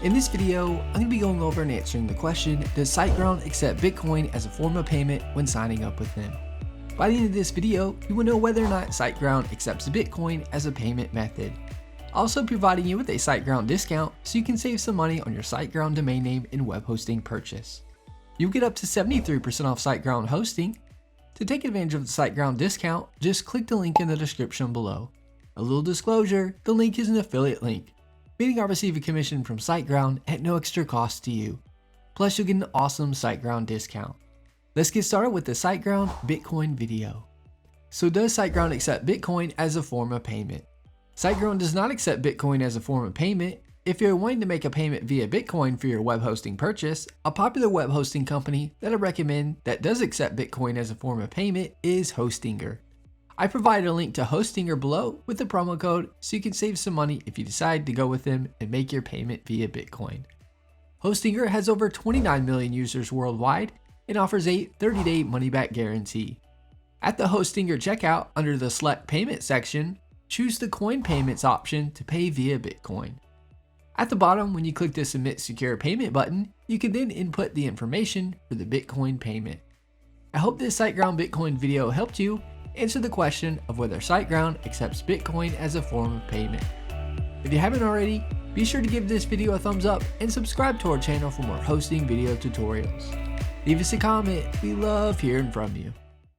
In this video, I'm going to be going over and answering the question, does Siteground accept Bitcoin as a form of payment when signing up with them? By the end of this video, you will know whether or not Siteground accepts Bitcoin as a payment method. Also providing you with a Siteground discount so you can save some money on your Siteground domain name and web hosting purchase. You'll get up to 73% off Siteground hosting. To take advantage of the Siteground discount, just click the link in the description below. A little disclosure, the link is an affiliate link, meaning I'll receive a commission from Siteground at no extra cost to you. Plus you'll get an awesome Siteground discount. Let's get started with the Siteground Bitcoin video. So does Siteground accept Bitcoin as a form of payment? Siteground does not accept Bitcoin as a form of payment. If you're wanting to make a payment via Bitcoin for your web hosting purchase, a popular web hosting company that I recommend that does accept Bitcoin as a form of payment is Hostinger. I provided a link to Hostinger below with the promo code so you can save some money if you decide to go with them and make your payment via Bitcoin. Hostinger has over 29 million users worldwide and offers a 30-day money-back guarantee. At the Hostinger checkout, under the Select Payment section, choose the Coin Payments option to pay via Bitcoin. At the bottom, when you click the Submit Secure Payment button, you can then input the information for the Bitcoin payment. I hope this Siteground Bitcoin video helped you answer the question of whether Siteground accepts Bitcoin as a form of payment. If you haven't already, be sure to give this video a thumbs up and subscribe to our channel for more hosting video tutorials. Leave us a comment, we love hearing from you.